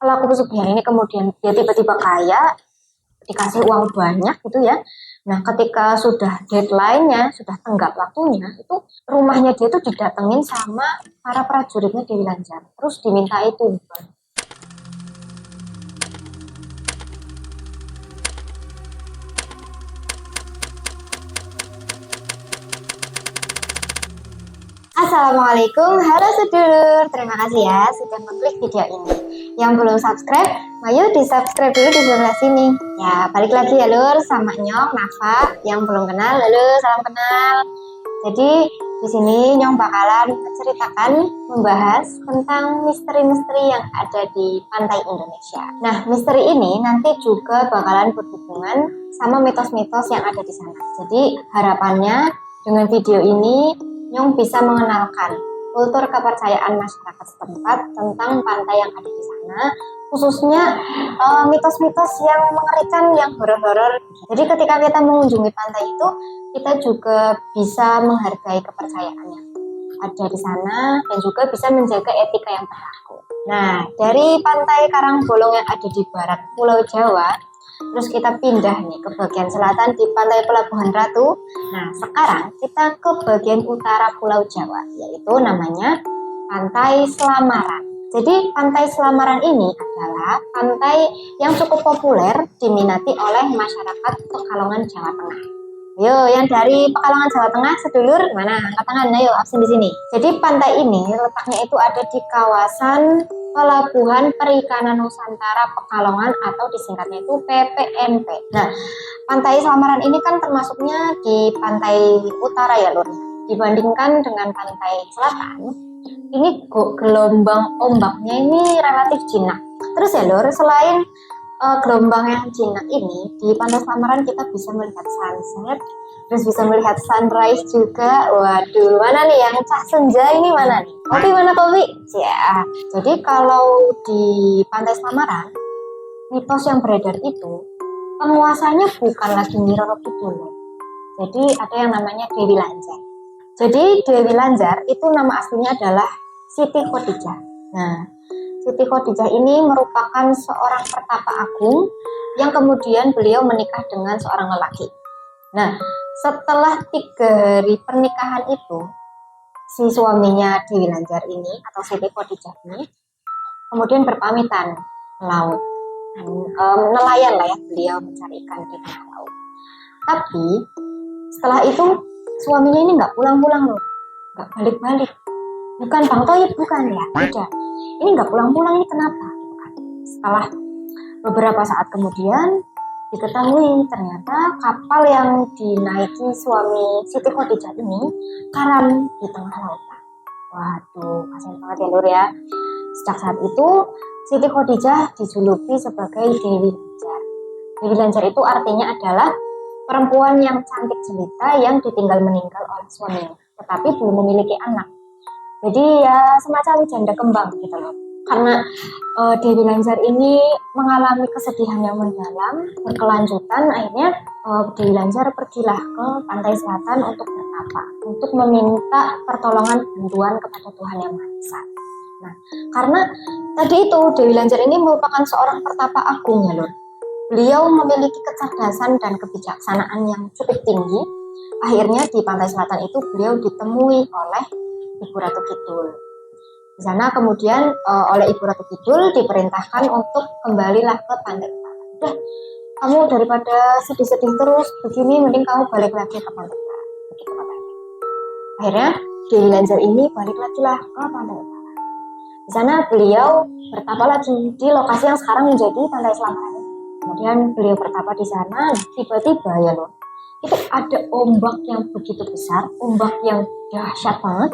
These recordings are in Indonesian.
pelaku pesugihan ini kemudian dia tiba-tiba kaya, dikasih uang banyak gitu ya. Nah, ketika sudah deadline-nya, sudah tenggak waktunya, itu rumahnya dia itu didatengin sama para prajuritnya Dewi Lanjar. Terus dimintai tumbal. Assalamualaikum, halo sedulur. Terima kasih ya sudah mengklik video ini. Yang belum subscribe, ayo di subscribe dulu di sebelah sini. Ya, balik lagi ya lur sama Nyong, Nafa. Yang belum kenal, halo, salam kenal. Jadi di sini Nyong bakalan menceritakan, membahas tentang misteri-misteri yang ada di pantai Indonesia. Nah, misteri ini nanti juga bakalan berhubungan sama mitos-mitos yang ada di sana. Jadi harapannya dengan video ini Nyong bisa mengenalkan kultur kepercayaan masyarakat setempat tentang pantai yang ada di sana, khususnya mitos-mitos yang mengerikan, yang horor-horor. Jadi ketika kita mengunjungi pantai itu, kita juga bisa menghargai kepercayaan yang ada di sana dan juga bisa menjaga etika yang berlaku. Nah, dari pantai Karangbolong yang ada di barat Pulau Jawa, terus kita pindah nih ke bagian selatan di pantai Pelabuhan Ratu. Nah, sekarang kita ke bagian utara Pulau Jawa, yaitu namanya Pantai Selamaran. Jadi pantai Selamaran ini adalah pantai yang cukup populer diminati oleh masyarakat Pekalongan Jawa Tengah. Yo, yang dari Pekalongan Jawa Tengah, sedulur, mana? Angkat tangan, ayo absen di sini. Jadi pantai ini letaknya itu ada di kawasan Pelabuhan Perikanan Nusantara Pekalongan atau disingkatnya itu PPNP. Nah, pantai Selamaran ini kan termasuknya di pantai utara ya lur. Dibandingkan dengan pantai selatan, ini gelombang ombaknya ini relatif jinak. Terus ya lur, selain gelombang yang jinak ini, di pantai Selamaran kita bisa melihat sunset, terus bisa melihat sunrise juga. Waduh, mana nih yang cah senja ini, mana nih? Kopi mana kopi? Ya, jadi kalau di pantai Selamaran, mitos yang beredar itu penguasanya bukan lagi Nyi Roro Kidul. Jadi ada yang namanya Dewi Lanjar. Jadi Dewi Lanjar itu nama aslinya adalah Siti Khadijah. Nah, Siti Khadijah ini merupakan seorang pertapa agung yang kemudian beliau menikah dengan seorang lelaki. Nah, setelah 3 hari pernikahan itu, si suaminya Dewi Lanjar ini atau Siti Khadijah ini kemudian berpamitan melaut, nelayan lah ya, beliau mencari ikan di tengah laut. Tapi setelah itu suaminya ini nggak pulang-pulang loh, nggak balik-balik. Bukan Bang Toyib, bukan ya, tidak. Ini nggak pulang-pulang, ini kenapa? Setelah beberapa saat kemudian diketahui ternyata kapal yang dinaiki suami Siti Khadijah ini karam di tengah lautan. Waduh, kasihan banget ya lur ya. Sejak saat itu Siti Khadijah dijuluki sebagai Dewi Lanjar. Dewi Lanjar itu artinya adalah perempuan yang cantik jelita yang ditinggal meninggal oleh suaminya, tetapi belum memiliki anak. Jadi ya semacam janda kembang gitu loh. Karena Dewi Lanjar ini mengalami kesedihan yang mendalam, berkelanjutan, akhirnya Dewi Lanjar pergilah ke pantai selatan untuk bertapa, untuk meminta pertolongan bantuan kepada Tuhan Yang Maha Esa. Nah, karena tadi itu Dewi Lanjar ini merupakan seorang pertapa agung ya lur. Beliau memiliki kecerdasan dan kebijaksanaan yang cukup tinggi. Akhirnya di pantai selatan itu beliau ditemui oleh Ibu Ratu Kidul. Di sana kemudian oleh Ibu Ratu Kidul diperintahkan untuk kembalilah ke pantai utara. Udah, kamu daripada sedih-sedih terus begini, mending kamu balik lagi ke pantai utara. Begitu katanya. Akhirnya Dewi Lanjar ini balik lagi lah ke pantai utara. Di sana beliau bertapa lagi di lokasi yang sekarang menjadi pantai Selamaran. Kemudian beliau bertapa di sana, tiba-tiba ya loh, itu ada ombak yang begitu besar, ombak yang dahsyat banget,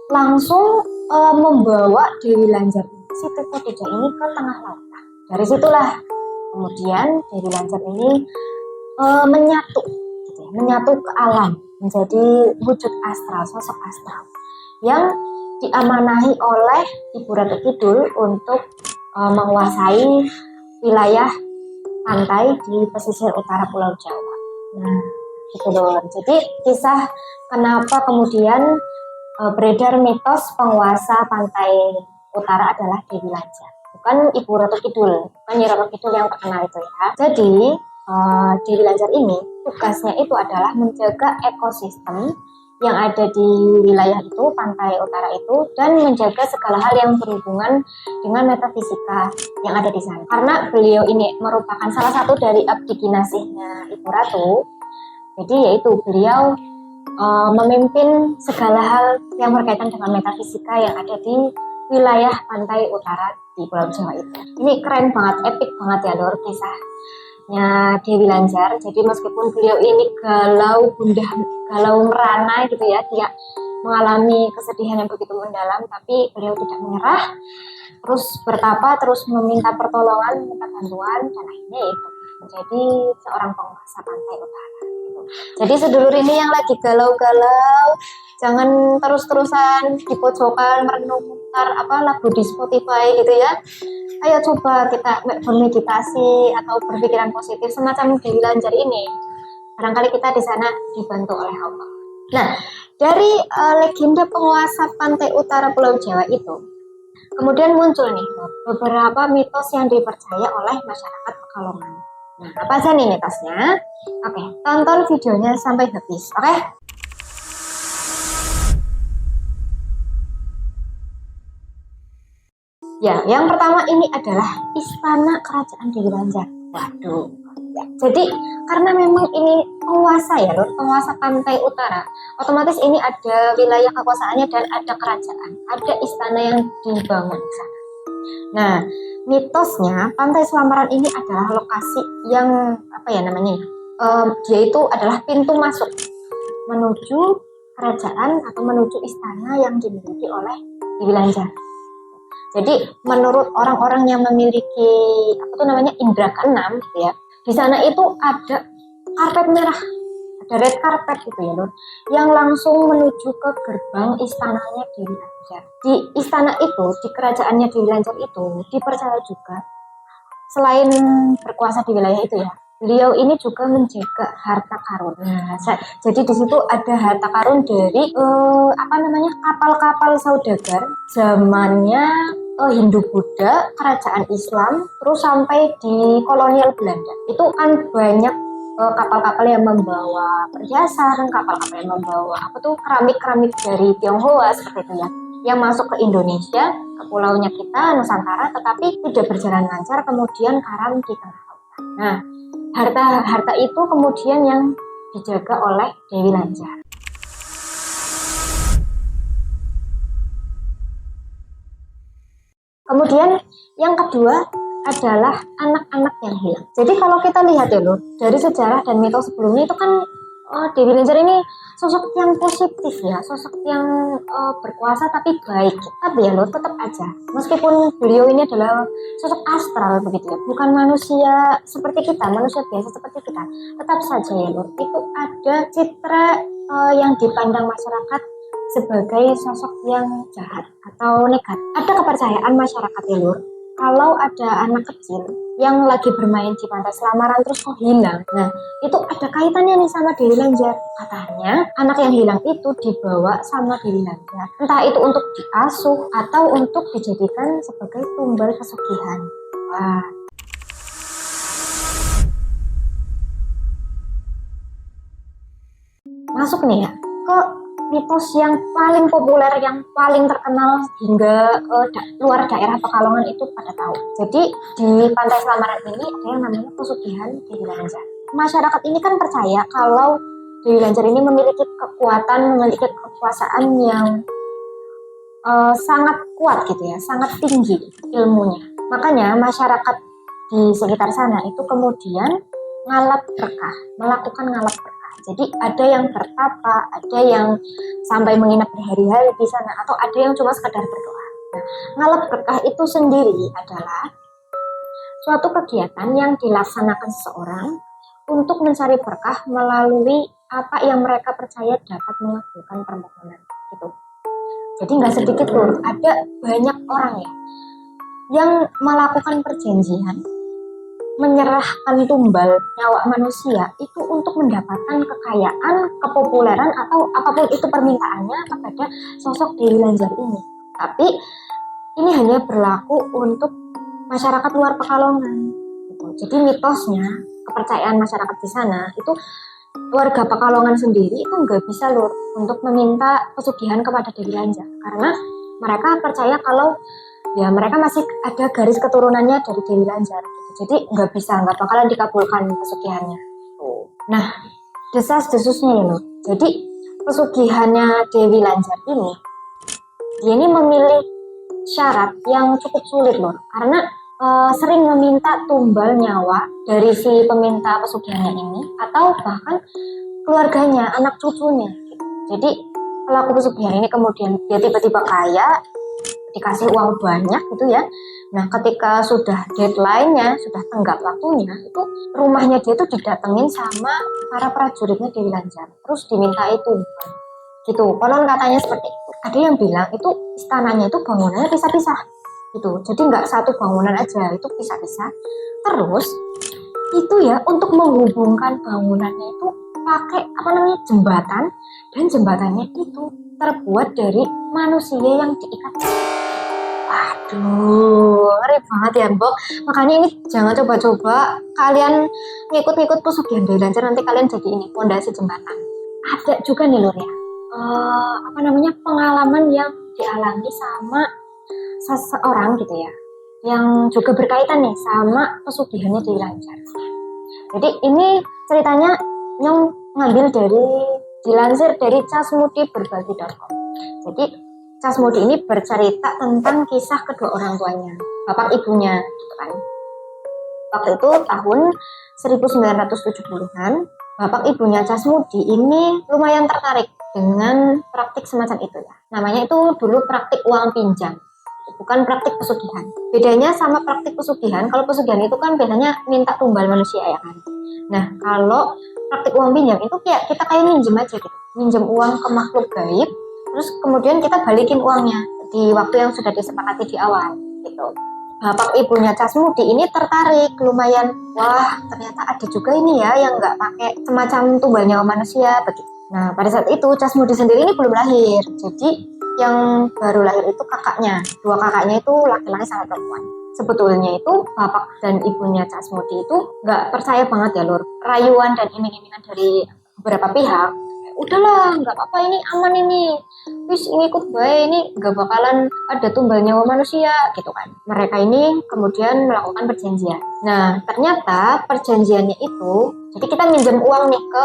langsung membawa Dewi Lanjar Siti Khadijah ini ke tengah lautan. Dari situlah kemudian Dewi Lanjar ini menyatu, gitu ya, menyatu ke alam, menjadi wujud astral, sosok astral yang diamanahi oleh Ibu Ratu Kidul untuk menguasai wilayah pantai di pesisir utara Pulau Jawa. Nah, gitu loh. Jadi kisah kenapa kemudian beredar mitos penguasa pantai utara adalah Dewi Lanjar. bukan Ibu Ratu Kidul, bukan Nyi Ratu Kidul yang terkenal itu ya. Jadi Dewi Lanjar ini tugasnya itu adalah menjaga ekosistem yang ada di wilayah itu, pantai utara itu, dan menjaga segala hal yang berhubungan dengan metafisika yang ada di sana. Karena beliau ini merupakan salah satu dari abdi kinasihnya Ibu Ratu, jadi yaitu beliau memimpin segala hal yang berkaitan dengan metafisika yang ada di wilayah pantai utara di Pulau Jawa itu. Ini keren banget, epic banget ya Lur, kisahnya Dewi Lanjar. Jadi meskipun beliau ini galau merana gitu ya, dia mengalami kesedihan yang begitu mendalam, tapi beliau tidak menyerah, terus bertapa, terus meminta pertolongan, minta bantuan, dan akhirnya itu menjadi seorang penguasa pantai utara. Jadi sedulur ini yang lagi galau-galau, jangan terus-terusan di pojokan merenung lagu di Spotify gitu ya. Ayo coba kita bermeditasi atau berpikiran positif semacam Dewi Lanjar ini. Barangkali kita di sana dibantu oleh Allah. Nah, dari legenda penguasa pantai utara Pulau Jawa itu, kemudian muncul nih beberapa mitos yang dipercaya oleh masyarakat Pekalongan. Nah, apa aja nih mitosnya? Oke, tonton videonya sampai habis, oke? Ya, yang pertama ini adalah istana kerajaan Dewi Lanjar. Waduh. Ya, jadi karena memang ini penguasa ya, penguasa pantai utara, otomatis ini ada wilayah kekuasaannya dan ada kerajaan, ada istana yang dibangun di sana. Nah, mitosnya pantai Selamaran ini adalah lokasi yang dia itu adalah pintu masuk menuju kerajaan atau menuju istana yang dimiliki oleh Dewi Lanjar. Jadi menurut orang-orang yang memiliki indera keenam gitu ya, di sana itu ada karpet merah, ada red carpet gitu ya Lur, yang langsung menuju ke gerbang istananya Dewi Lanjar. Di istana itu, di kerajaannya Dewi Lanjar itu dipercaya juga selain berkuasa di wilayah itu ya, beliau ini juga menjaga harta karun. Nah, jadi di situ ada harta karun dari kapal-kapal saudagar zamannya Hindu Buddha, kerajaan Islam, terus sampai di kolonial Belanda. Itu kan banyak kapal-kapal yang membawa perhiasan, kapal-kapal yang membawa keramik-keramik dari Tionghoa seperti itu ya, yang masuk ke Indonesia, ke pulaunya kita Nusantara, tetapi tidak berjalan lancar, kemudian karam di tengah lautan. Nah, harta itu kemudian yang dijaga oleh Dewi Lanjar. Kemudian yang kedua adalah anak-anak yang hilang. Jadi kalau kita lihat ya Lur, dari sejarah dan mitos sebelumnya itu kan Dewi Lanjar ini sosok yang positif ya, sosok yang berkuasa tapi baik. Tapi ya Lur, tetap aja, meskipun beliau ini adalah sosok astral begitu ya, bukan manusia seperti kita, manusia biasa seperti kita, tetap saja ya Lur, itu ada citra yang dipandang masyarakat sebagai sosok yang jahat atau negatif. Ada kepercayaan masyarakat ya Lur, kalau ada anak kecil yang lagi bermain di pantai Selamaran terus kok hilang, nah itu ada kaitannya nih sama Dewi Lanjar. Katanya anak yang hilang itu dibawa sama Dewi Lanjar, entah itu untuk diasuh atau untuk dijadikan sebagai tumbal pesugihan. Wah, masuk nih ya ke mitos yang paling populer, yang paling terkenal hingga luar daerah Pekalongan itu pada tahu. Jadi di pantai Selamaran ini ada yang namanya pesugihan Dewi Lanjar. Masyarakat ini kan percaya kalau Dewi Lanjar ini memiliki kekuatan, memiliki kekuasaan yang sangat kuat gitu ya, sangat tinggi ilmunya. Makanya masyarakat di sekitar sana itu kemudian melakukan ngalap berkah. Jadi ada yang bertapa, ada yang sampai menginap berhari-hari di sana, atau ada yang cuma sekedar berdoa. Nah, ngalap berkah itu sendiri adalah suatu kegiatan yang dilaksanakan seseorang untuk mencari berkah melalui apa yang mereka percaya dapat mengabulkan permohonan gitu. Jadi nggak sedikit Lur, ada banyak orang ya yang melakukan perjanjian menyerahkan tumbal nyawa manusia itu untuk mendapatkan kekayaan, kepopuleran, atau apapun itu permintaannya kepada sosok Dewi Lanjar ini. Tapi ini hanya berlaku untuk masyarakat luar Pekalongan. Gitu. Jadi mitosnya, kepercayaan masyarakat di sana itu warga Pekalongan sendiri itu nggak bisa Lur untuk meminta pesugihan kepada Dewi Lanjar karena mereka percaya kalau ya mereka masih ada garis keturunannya dari Dewi Lanjar gitu. Jadi nggak bakalan dikabulkan pesugihannya. Nah, desas-desusnya ya Lur. Jadi pesugihannya Dewi Lanjar ini, dia ini memilih syarat yang cukup sulit Lur, karena sering meminta tumbal nyawa dari si peminta pesugihannya ini atau bahkan keluarganya, anak cucunya gitu. Jadi pelaku pesugihan ini kemudian dia tiba-tiba kaya, dikasih uang banyak gitu ya. Nah ketika sudah deadline-nya, sudah tenggat waktunya, itu rumahnya dia itu didatengin sama para prajuritnya Dewi Lanjar, terus dimintai tumbal gitu. Konon katanya seperti itu. Ada yang bilang itu istananya itu bangunannya pisah-pisah gitu, jadi nggak satu bangunan aja, itu pisah-pisah. Terus itu ya untuk menghubungkan bangunannya itu pakai jembatan, dan jembatannya itu terbuat dari manusia yang diikat. Waduh, ngeri banget ya Mbok. Makanya ini jangan coba-coba kalian ngikut-ngikut pesugihan Dewi Lanjar, nanti kalian jadi ini pondasi jembatan. Ada juga nih Lur ya, pengalaman yang dialami sama seseorang gitu ya, yang juga berkaitan nih sama pesugihannya Dewi Lanjar. Jadi ini ceritanya yang ngambil dilansir dari casmudi.berbagi.com. Jadi Casmudi ini bercerita tentang kisah kedua orang tuanya, bapak ibunya gitu kan. Waktu itu tahun 1970-an, bapak ibunya Casmudi ini lumayan tertarik dengan praktik semacam itu ya. Namanya itu dulu praktik uang pinjam, bukan praktik pesugihan. Bedanya sama praktik pesugihan, kalau pesugihan itu kan biasanya minta tumbal manusia ya kan. Nah kalau praktik uang pinjam itu kita kayak minjem aja gitu, minjem uang ke makhluk gaib, terus kemudian kita balikin uangnya di waktu yang sudah disepakati di awal gitu. Bapak ibunya Casmudi ini tertarik, lumayan, wah ternyata ada juga ini ya yang nggak pakai semacam tumbal nyawa manusia begitu. Nah pada saat itu Casmudi sendiri ini belum lahir, jadi yang baru lahir itu kakaknya, dua kakaknya itu laki-laki sama perempuan. Sebetulnya itu bapak dan ibunya Casmudi itu nggak percaya banget ya Lur, rayuan dan iming-imingan dari beberapa pihak. Udahlah, nggak apa-apa, ini aman ini, wis ini ikut baik, ini nggak bakalan ada tumbal nyawa manusia gitu kan. Mereka ini kemudian melakukan perjanjian. Nah ternyata perjanjiannya itu, jadi kita minjem uang nih ke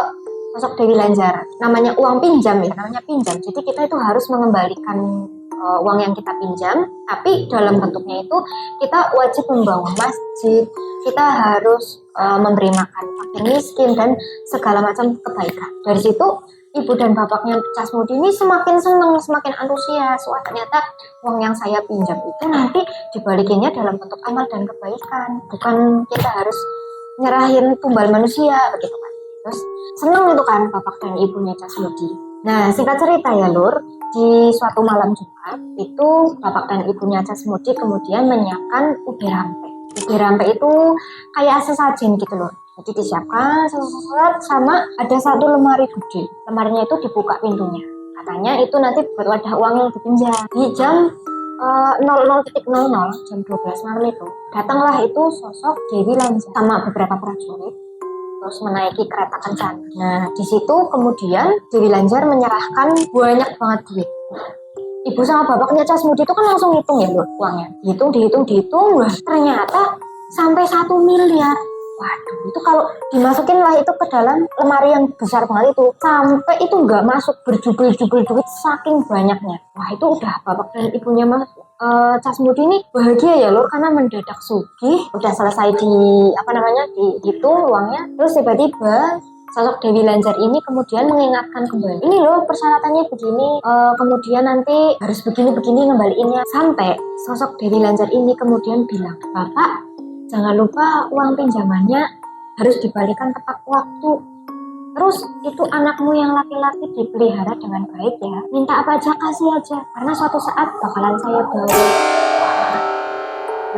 sosok Dewi Lanjar, namanya uang pinjam ya, namanya pinjam. Jadi kita itu harus mengembalikan uang yang kita pinjam, tapi dalam bentuknya itu kita wajib membangun masjid, kita harus memberi makan fakir miskin dan segala macam kebaikan. Dari situ ibu dan bapaknya Casmudi ini semakin senang, semakin antusias. Wah ternyata uang yang saya pinjam itu nanti dibalikinnya dalam bentuk amal dan kebaikan, bukan kita harus nyerahin tumbal manusia begitu kan. Terus seneng itu kan bapak dan ibunya Casmudi. Nah singkat cerita ya Lur, di suatu malam Jumat itu bapak dan ibunya Casmudi kemudian menyiapkan ubi rampe. Ubi rampe itu kayak sesajen gitu Lur. Jadi disiapkan sama ada satu lemari gede. Lemarinya itu dibuka pintunya. Katanya itu nanti buat wadah uang yang dipinjam. Di jam 00.00 jam 12 malam itu datanglah itu sosok Dewi Lanjar sama beberapa prajurit, terus menaiki kereta kencana. Nah di situ kemudian Dewi Lanjar menyerahkan banyak banget duit. Ibu sama bapaknya Casmudi itu kan langsung ngitung ya Lur, uangnya. Dihitung, wah ternyata sampai 1 miliar. Waduh, itu kalau dimasukin lah itu ke dalam lemari yang besar banget itu, sampai itu nggak masuk, berjubel-jubel duit saking banyaknya. Wah itu udah bapak dan ibunya Casmudi ini bahagia ya Lur, karena mendadak sugih, udah selesai dihitung uangnya. Terus tiba-tiba sosok Dewi Lanjar ini kemudian mengingatkan kembali, ini loh persyaratannya begini, kemudian nanti harus begini-begini ngembaliinnya. Sampai sosok Dewi Lanjar ini kemudian bilang, bapak jangan lupa uang pinjamannya harus dibalikan tepat waktu. Terus itu anakmu yang laki-laki dipelihara dengan baik ya, minta apa aja kasih aja, karena suatu saat bakalan saya bawa.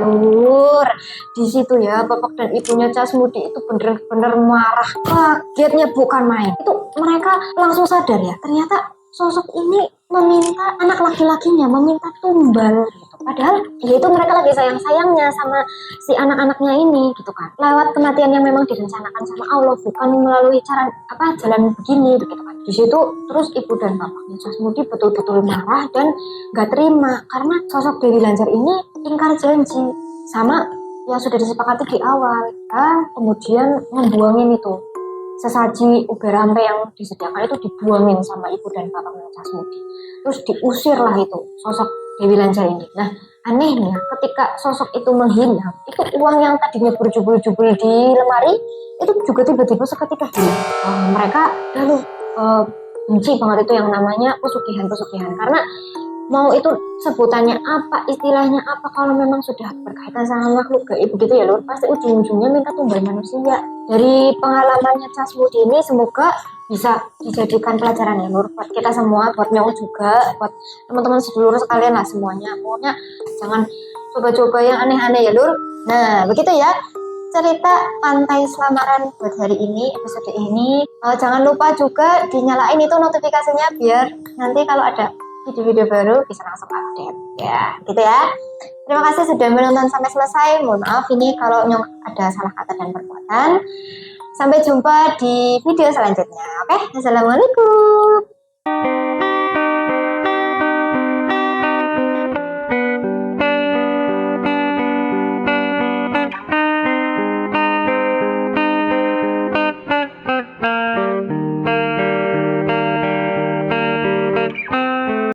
Lur, di situ ya bapak dan ibunya Casmudi itu bener-bener marah, kagetnya bukan main. Itu mereka langsung sadar ya, ternyata sosok ini meminta anak laki-lakinya meminta tumbal gitu. Padahal ya itu mereka lagi sayang-sayangnya sama si anak-anaknya ini gitu kan. Lewat kematian yang memang direncanakan sama Allah, bukan melalui cara jalan begini gitu kan. Di situ terus ibu dan bapaknya Jasmudi betul-betul marah dan nggak terima karena sosok Dewi Lanjar ini ingkar janji sama yang sudah disepakati di awal. Kemudian membuangin itu sesaji uber rampe yang disediakan itu dibuangin sama ibu dan bapaknya Jasmudi. Terus diusir lah itu sosok Dewi Lanjar ini. Nah, anehnya ketika sosok itu menghilang, itu uang yang tadinya berjubel-jubel di lemari itu juga tiba-tiba seketika hilang. Mereka lalu benci banget itu yang namanya pesugihan-pesugihan karena mau itu sebutannya apa, istilahnya apa, kalau memang sudah berkaitan sama makhluk gaib begitu ya Lur, pasti ujung-ujungnya minta tumbal manusia. Dari pengalamannya Jasmudi ini semoga bisa dijadikan pelajaran ya Lur, buat kita semua, buat Nyong juga, buat teman-teman sedulur sekalian lah semuanya. Pokoknya jangan coba-coba yang aneh-aneh ya Lur. Nah begitu ya cerita Pantai Selamaran buat hari ini, episode ini. Jangan lupa juga dinyalain itu notifikasinya biar nanti kalau ada video-video baru bisa langsung update ya, gitu ya. Terima kasih sudah menonton sampai selesai. Mohon maaf ini kalau Nyong ada salah kata dan perbuatan. Sampai jumpa di video selanjutnya. Oke, assalamualaikum.